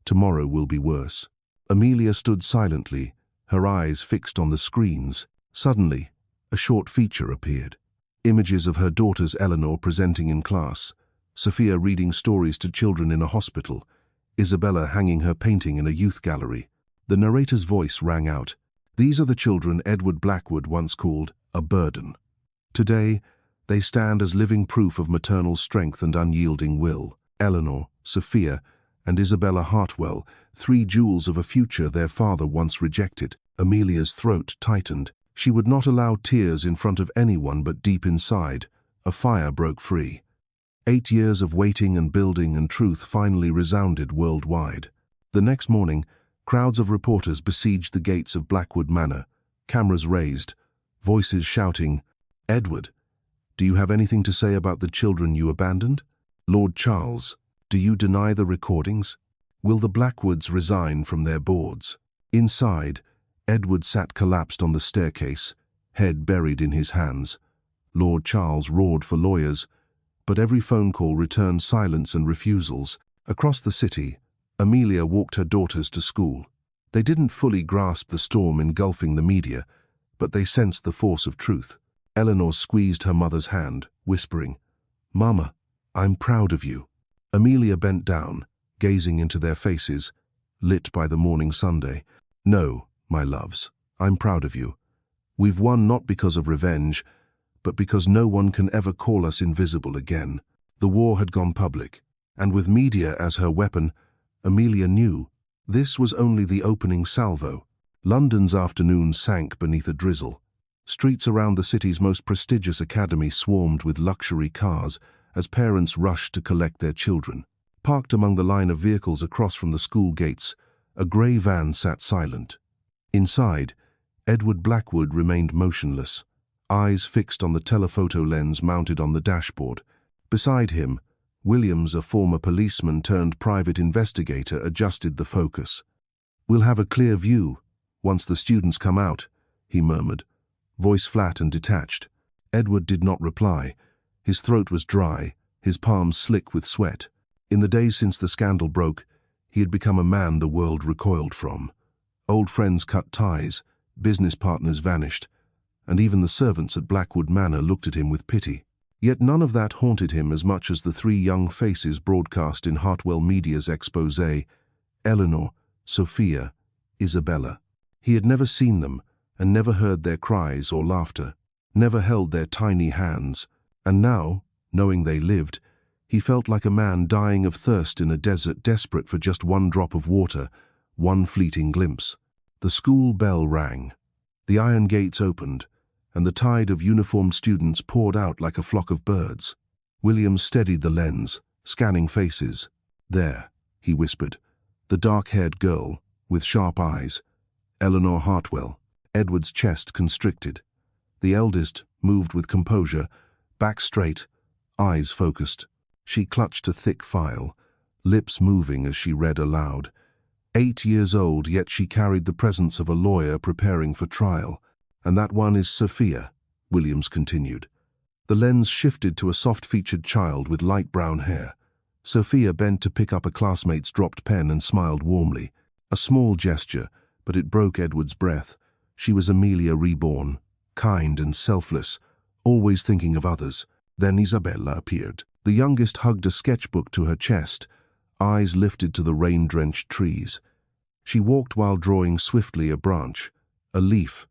Tomorrow will be worse. Amelia stood silently, her eyes fixed on the screens. Suddenly, a short feature appeared. Images of her daughters Eleanor presenting in class, Sophia reading stories to children in a hospital, Isabella hanging her painting in a youth gallery. The narrator's voice rang out. These are the children Edward Blackwood once called a burden. Today, they stand as living proof of maternal strength and unyielding will. Eleanor, Sophia, and Isabella Hartwell, 3 jewels of a future their father once rejected. Amelia's throat tightened. She would not allow tears in front of anyone, but deep inside, a fire broke free. 8 years of waiting and building, and truth finally resounded worldwide. The next morning, crowds of reporters besieged the gates of Blackwood Manor, cameras raised, voices shouting, "Edward, do you have anything to say about the children you abandoned? Lord Charles, do you deny the recordings? Will the Blackwoods resign from their boards?" Inside, Edward sat collapsed on the staircase, head buried in his hands. Lord Charles roared for lawyers, but every phone call returned silence and refusals. Across the city, Amelia walked her daughters to school. They didn't fully grasp the storm engulfing the media, but they sensed the force of truth. Eleanor squeezed her mother's hand, whispering, "Mama, I'm proud of you." Amelia bent down, gazing into their faces, lit by the morning Sunday. "No, my loves, I'm proud of you. We've won not because of revenge, but because no one can ever call us invisible again." The war had gone public, and with media as her weapon, Amelia knew this was only the opening salvo. London's afternoon sank beneath a drizzle. Streets around the city's most prestigious academy swarmed with luxury cars as parents rushed to collect their children. Parked among the line of vehicles across from the school gates, a grey van sat silent. Inside, Edward Blackwood remained motionless, eyes fixed on the telephoto lens mounted on the dashboard. Beside him, Williams, a former policeman turned private investigator, adjusted the focus. "We'll have a clear view once the students come out," he murmured, voice flat and detached. Edward did not reply. His throat was dry, his palms slick with sweat. In the days since the scandal broke, he had become a man the world recoiled from. Old friends cut ties, business partners vanished, and even the servants at Blackwood Manor looked at him with pity. Yet none of that haunted him as much as the 3 young faces broadcast in Hartwell Media's exposé: Eleanor, Sophia, Isabella. He had never seen them, and never heard their cries or laughter, never held their tiny hands. And now, knowing they lived, he felt like a man dying of thirst in a desert, desperate for just one drop of water, one fleeting glimpse. The school bell rang. The iron gates opened, and the tide of uniformed students poured out like a flock of birds. Williams steadied the lens, scanning faces. "There," he whispered, "the dark-haired girl, with sharp eyes. Eleanor Hartwell." Edward's chest constricted. The eldest, moved with composure, back straight, eyes focused. She clutched a thick file, lips moving as she read aloud. 8 years old, yet she carried the presence of a lawyer preparing for trial. "And that one is Sophia," Williams continued. The lens shifted to a soft-featured child with light brown hair. Sophia bent to pick up a classmate's dropped pen and smiled warmly. A small gesture, but it broke Edward's breath. She was Amelia reborn, kind and selfless, always thinking of others. Then Isabella appeared. The youngest hugged a sketchbook to her chest, eyes lifted to the rain-drenched trees. She walked while drawing swiftly a branch, a leaf,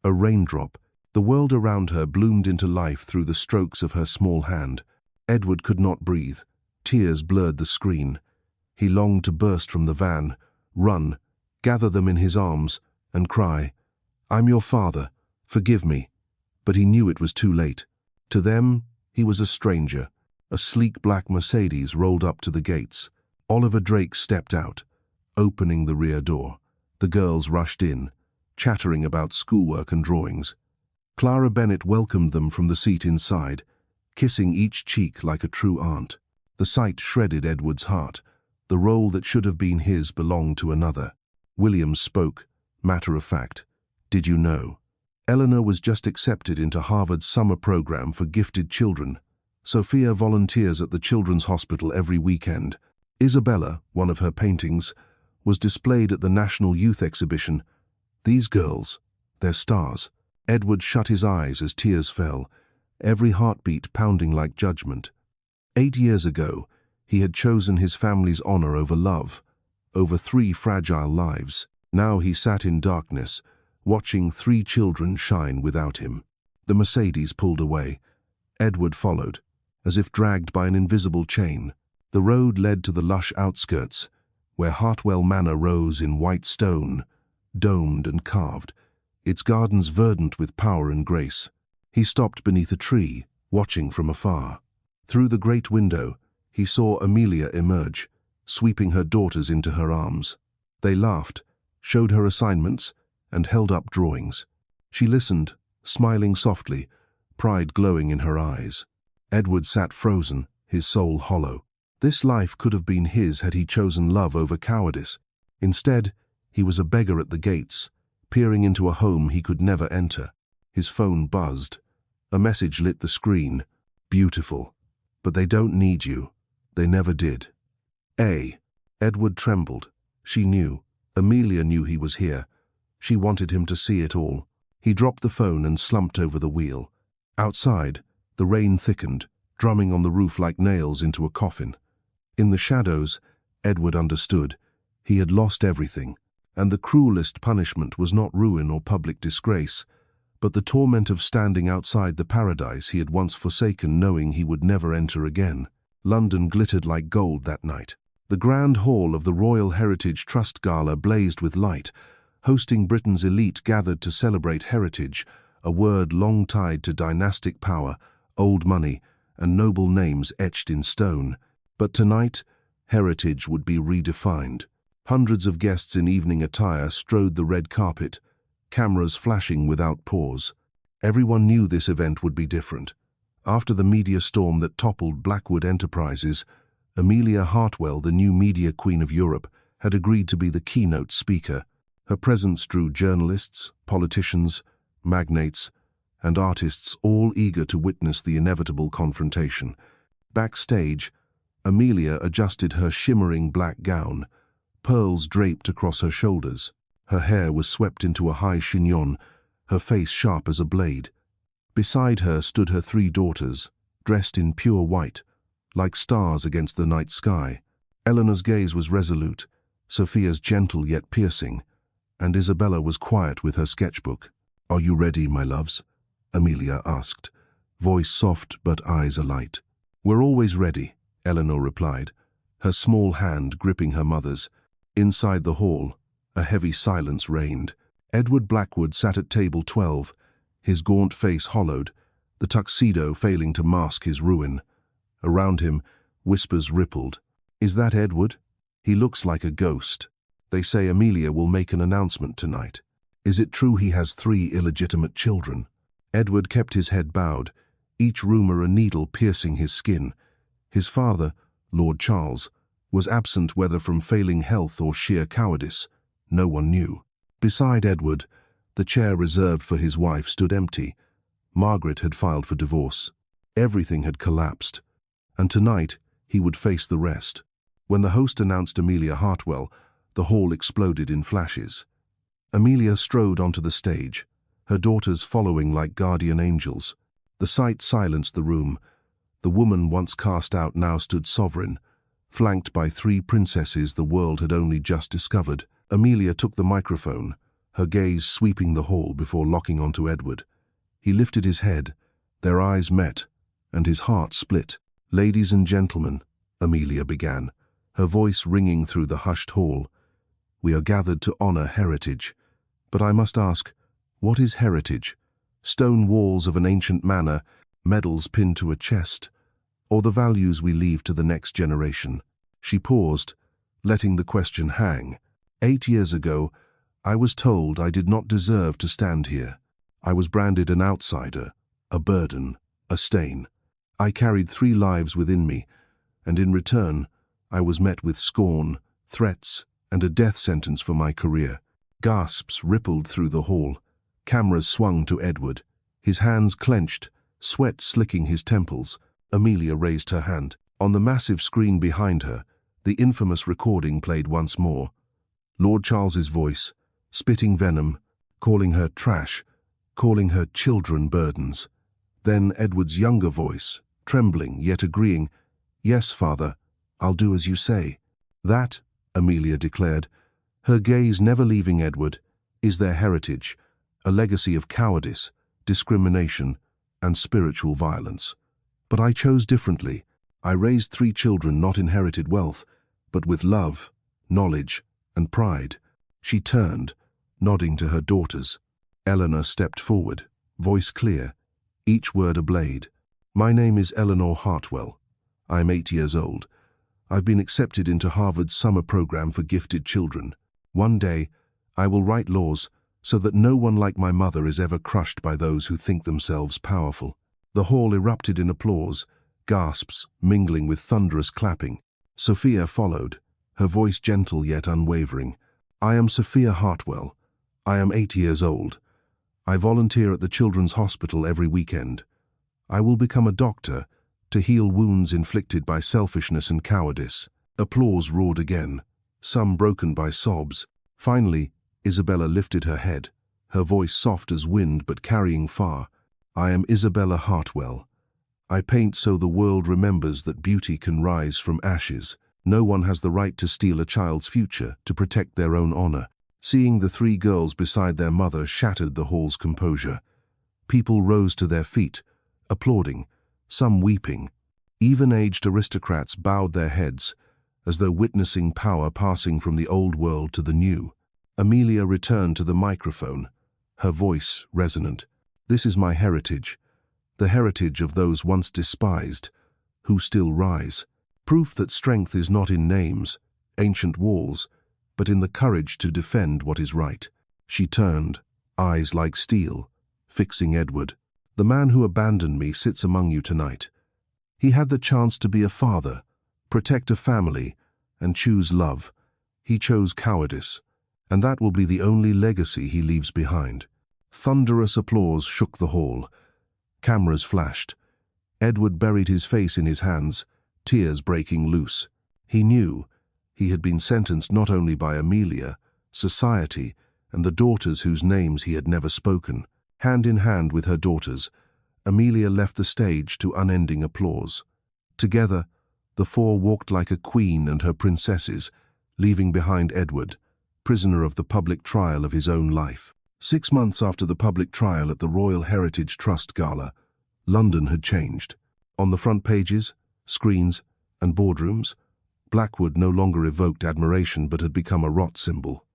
a raindrop. The world around her bloomed into life through the strokes of her small hand. Edward could not breathe. Tears blurred the screen. He longed to burst from the van, run, gather them in his arms, and cry, "I'm your father, forgive me." But he knew it was too late. To them, he was a stranger. A sleek black Mercedes rolled up to the gates. Oliver Drake stepped out, opening the rear door. The girls rushed in, chattering about schoolwork and drawings. Clara Bennett welcomed them from the seat inside, kissing each cheek like a true aunt. The sight shredded Edward's heart. The role that should have been his belonged to another. Williams spoke, matter of fact. "Did you know? Eleanor was just accepted into Harvard's summer program for gifted children. Sophia volunteers at the Children's Hospital every weekend. Isabella, one of her paintings, was displayed at the National Youth Exhibition. These girls, they're stars." Edward shut his eyes as tears fell, every heartbeat pounding like judgment. 8 years ago, he had chosen his family's honor over love, over 3 fragile lives. Now he sat in darkness, watching 3 children shine without him. The Mercedes pulled away. Edward followed, as if dragged by an invisible chain. The road led to the lush outskirts, where Hartwell Manor rose in white stone, domed and carved, its gardens verdant with power and grace. He stopped beneath a tree, watching from afar. Through the great window, he saw Amelia emerge, sweeping her daughters into her arms. They laughed, showed her assignments, and held up drawings. She listened, smiling softly, pride glowing in her eyes. Edward sat frozen, his soul hollow. This life could have been his had he chosen love over cowardice. Instead, he was a beggar at the gates, peering into a home he could never enter. His phone buzzed. A message lit the screen. "Beautiful. But they don't need you. They never did." Edward trembled. She knew. Amelia knew he was here. She wanted him to see it all. He dropped the phone and slumped over the wheel. Outside, the rain thickened, drumming on the roof like nails into a coffin. In the shadows, Edward understood. He had lost everything, and the cruelest punishment was not ruin or public disgrace, but the torment of standing outside the paradise he had once forsaken, knowing he would never enter again. London glittered like gold that night. The grand hall of the Royal Heritage Trust Gala blazed with light, hosting Britain's elite gathered to celebrate heritage, a word long tied to dynastic power, old money, and noble names etched in stone. But tonight, heritage would be redefined. Hundreds of guests in evening attire strode the red carpet, cameras flashing without pause. Everyone knew this event would be different. After the media storm that toppled Blackwood Enterprises, Amelia Hartwell, the new media queen of Europe, had agreed to be the keynote speaker. Her presence drew journalists, politicians, magnates, and artists, all eager to witness the inevitable confrontation. Backstage, Amelia adjusted her shimmering black gown, pearls draped across her shoulders. Her hair was swept into a high chignon, her face sharp as a blade. Beside her stood her 3 daughters, dressed in pure white, like stars against the night sky. Eleanor's gaze was resolute, Sophia's gentle yet piercing, and Isabella was quiet with her sketchbook. "Are you ready, my loves?" Amelia asked, voice soft but eyes alight. "We're always ready," Eleanor replied, her small hand gripping her mother's. Inside the hall, a heavy silence reigned. Edward Blackwood sat at table 12, his gaunt face hollowed, the tuxedo failing to mask his ruin. Around him, whispers rippled. "Is that Edward? He looks like a ghost. They say Amelia will make an announcement tonight. Is it true he has 3 illegitimate children?" Edward kept his head bowed, each rumour a needle piercing his skin. His father, Lord Charles, was absent whether from failing health or sheer cowardice. No one knew. Beside Edward, the chair reserved for his wife stood empty. Margaret had filed for divorce. Everything had collapsed, and tonight he would face the rest. When the host announced Amelia Hartwell, the hall exploded in flashes. Amelia strode onto the stage, her daughters following like guardian angels. The sight silenced the room. The woman once cast out now stood sovereign, flanked by 3 princesses the world had only just discovered. Amelia took the microphone, her gaze sweeping the hall before locking onto Edward. He lifted his head, their eyes met, and his heart split. "Ladies and gentlemen," Amelia began, her voice ringing through the hushed hall, "we are gathered to honor heritage. But I must ask, what is heritage? Stone walls of an ancient manor, medals pinned to a chest, or the values we leave to the next generation?" She paused, letting the question hang. 8 years ago, I was told I did not deserve to stand here. I was branded an outsider, a burden, a stain. I carried 3 lives within me, and in return, I was met with scorn, threats, and a death sentence for my career. Gasps rippled through the hall. Cameras swung to Edward. His hands clenched, sweat slicking his temples. Amelia raised her hand. On the massive screen behind her, the infamous recording played once more. Lord Charles's voice, spitting venom, calling her trash, calling her children burdens. Then Edward's younger voice, trembling yet agreeing, "Yes, father, I'll do as you say." "That," Amelia declared, her gaze never leaving Edward, "is their heritage, a legacy of cowardice, discrimination, and spiritual violence. But I chose differently. I raised 3 children, not inherited wealth, but with love, knowledge, and pride." She turned, nodding to her daughters. Eleanor stepped forward, voice clear, each word a blade. "My name is Eleanor Hartwell. I am 8 years old. I've been accepted into Harvard's summer program for gifted children. One day, I will write laws so that no one like my mother is ever crushed by those who think themselves powerful." The hall erupted in applause, gasps mingling with thunderous clapping. Sophia followed, her voice gentle yet unwavering. "I am Sophia Hartwell. I am 8 years old. I volunteer at the Children's Hospital every weekend. I will become a doctor to heal wounds inflicted by selfishness and cowardice." Applause roared again, some broken by sobs. Finally, Isabella lifted her head, her voice soft as wind but carrying far. "I am Isabella Hartwell. I paint so the world remembers that beauty can rise from ashes. No one has the right to steal a child's future to protect their own honor." Seeing the 3 girls beside their mother shattered the hall's composure. People rose to their feet, applauding, some weeping. Even-aged aristocrats bowed their heads, as though witnessing power passing from the old world to the new. Amelia returned to the microphone, her voice resonant. "This is my heritage, the heritage of those once despised, who still rise. Proof that strength is not in names, ancient walls, but in the courage to defend what is right." She turned, eyes like steel, fixing Edward. "The man who abandoned me sits among you tonight. He had the chance to be a father, protect a family, and choose love. He chose cowardice, and that will be the only legacy he leaves behind." Thunderous applause shook the hall. Cameras flashed. Edward buried his face in his hands, tears breaking loose. He knew he had been sentenced not only by Amelia, society, and the daughters whose names he had never spoken. Hand in hand with her daughters, Amelia left the stage to unending applause. Together, the 4 walked like a queen and her princesses, leaving behind Edward, prisoner of the public trial of his own life. 6 months after the public trial at the Royal Heritage Trust Gala, London had changed. On the front pages, screens, and boardrooms, Blackwood no longer evoked admiration but had become a rot symbol.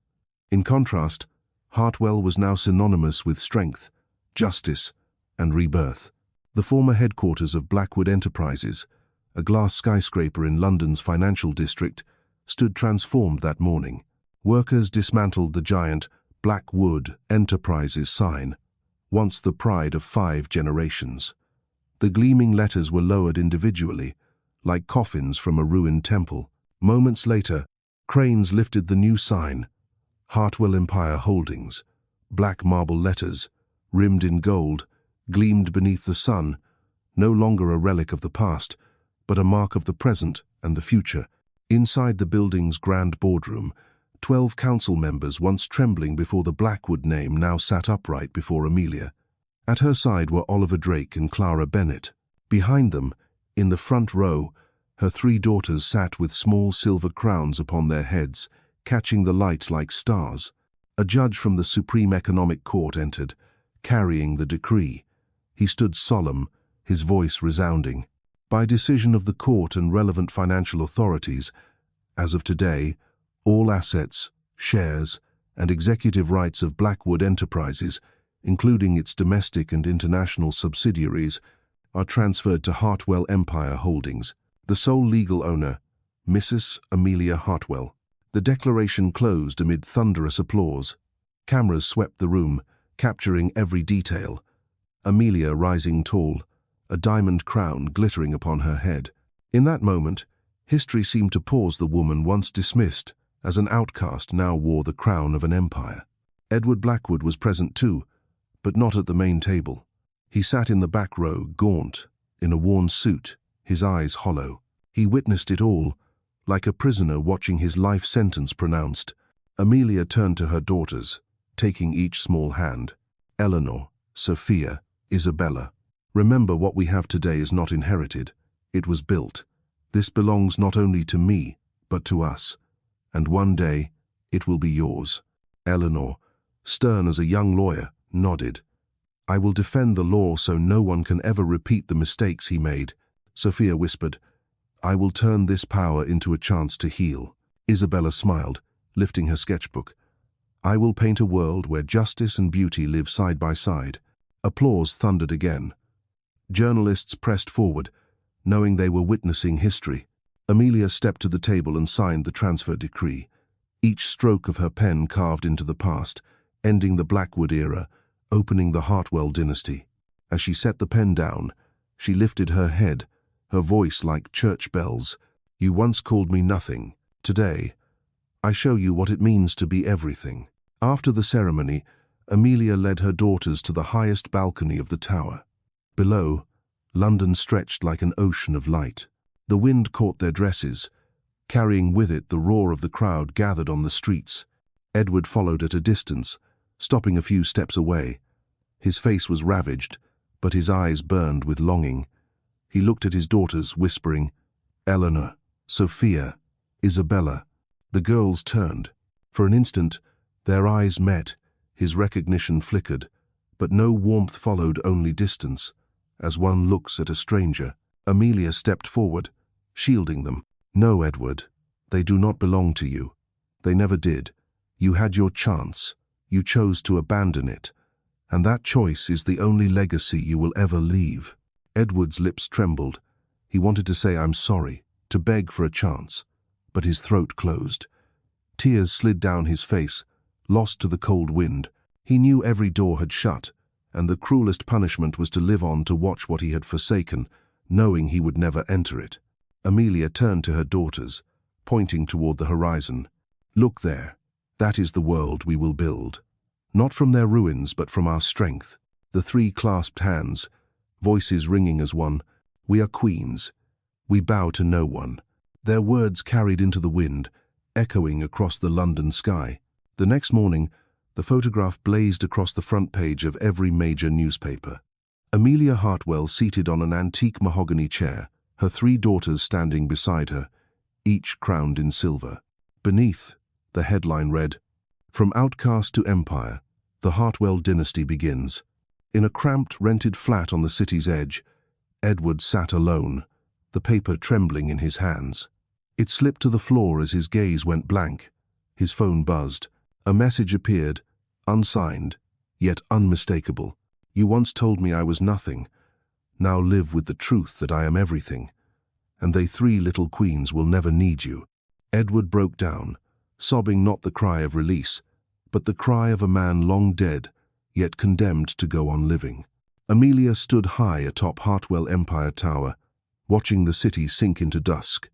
In contrast, Hartwell was now synonymous with strength, justice, and rebirth. The former headquarters of Blackwood Enterprises, a glass skyscraper in London's financial district, stood transformed that morning. Workers dismantled the giant Blackwood Enterprises sign, once the pride of 5 generations. The gleaming letters were lowered individually, like coffins from a ruined temple. Moments later, cranes lifted the new sign, Hartwell Empire Holdings. Black marble letters, rimmed in gold, gleamed beneath the sun, no longer a relic of the past, but a mark of the present and the future. Inside the building's grand boardroom, 12 council members, once trembling before the Blackwood name, now sat upright before Amelia. At her side were Oliver Drake and Clara Bennett. Behind them, in the front row, her 3 daughters sat with small silver crowns upon their heads, catching the light like stars. A judge from the Supreme Economic Court entered, carrying the decree. He stood solemn, his voice resounding. By decision of the court and relevant financial authorities, as of today, all assets, shares, and executive rights of Blackwood Enterprises, including its domestic and international subsidiaries, are transferred to Hartwell Empire Holdings. The sole legal owner, Mrs. Amelia Hartwell. The declaration closed amid thunderous applause. Cameras swept the room, capturing every detail. Amelia rising tall, a diamond crown glittering upon her head. In that moment, history seemed to pause. The woman once dismissed as an outcast now wore the crown of an empire. Edward Blackwood was present too, but not at the main table. He sat in the back row, gaunt, in a worn suit, his eyes hollow. He witnessed it all, like a prisoner watching his life sentence pronounced. Amelia turned to her daughters, taking each small hand. Eleanor, Sophia, Isabella. Remember, what we have today is not inherited. It was built. This belongs not only to me, but to us. And one day, it will be yours. Eleanor, stern as a young lawyer, nodded. I will defend the law so no one can ever repeat the mistakes he made. Sophia whispered, I will turn this power into a chance to heal. Isabella smiled, lifting her sketchbook. I will paint a world where justice and beauty live side by side. Applause thundered again. Journalists pressed forward, knowing they were witnessing history. Amelia stepped to the table and signed the transfer decree. Each stroke of her pen carved into the past, ending the Blackwood era, opening the Hartwell dynasty. As she set the pen down, she lifted her head, her voice like church bells. You once called me nothing. Today, I show you what it means to be everything. After the ceremony, Amelia led her daughters to the highest balcony of the tower. Below, London stretched like an ocean of light. The wind caught their dresses, carrying with it the roar of the crowd gathered on the streets. Edward followed at a distance, stopping a few steps away. His face was ravaged, but his eyes burned with longing. He looked at his daughters, whispering, Eleanor, Sophia, Isabella. The girls turned. For an instant, their eyes met. His recognition flickered, but no warmth followed, only distance. As one looks at a stranger, Amelia stepped forward, shielding them. No, Edward, they do not belong to you. They never did. You had your chance. You chose to abandon it. And that choice is the only legacy you will ever leave. Edward's lips trembled. He wanted to say, I'm sorry, to beg for a chance, but his throat closed. Tears slid down his face, lost to the cold wind. He knew every door had shut, and the cruelest punishment was to live on to watch what he had forsaken, knowing he would never enter it. Amelia turned to her daughters, pointing toward the horizon. Look there. That is the world we will build. Not from their ruins, but from our strength. The 3 clasped hands, voices ringing as one. We are queens. We bow to no one. Their words carried into the wind, echoing across the London sky. The next morning, the photograph blazed across the front page of every major newspaper. Amelia Hartwell seated on an antique mahogany chair, her 3 daughters standing beside her, each crowned in silver. Beneath, the headline read, From outcast to empire, the Hartwell dynasty begins. In a cramped, rented flat on the city's edge, Edward sat alone, the paper trembling in his hands. It slipped to the floor as his gaze went blank. His phone buzzed. A message appeared, unsigned, yet unmistakable. You once told me I was nothing. Now live with the truth that I am everything. And they 3 little queens will never need you. Edward broke down, sobbing, not the cry of release, but the cry of a man long dead, yet condemned to go on living. Amelia stood high atop Hartwell Empire Tower, watching the city sink into dusk.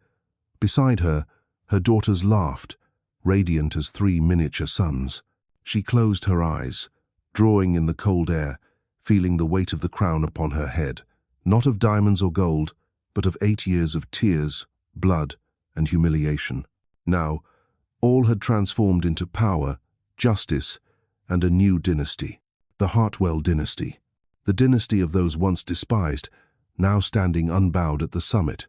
Beside her, her daughters laughed, radiant as three miniature suns. She closed her eyes, drawing in the cold air, feeling the weight of the crown upon her head, not of diamonds or gold, but of 8 years of tears, blood, and humiliation. Now, all had transformed into power, justice, and a new dynasty. The Hartwell dynasty. The dynasty of those once despised, now standing unbowed at the summit.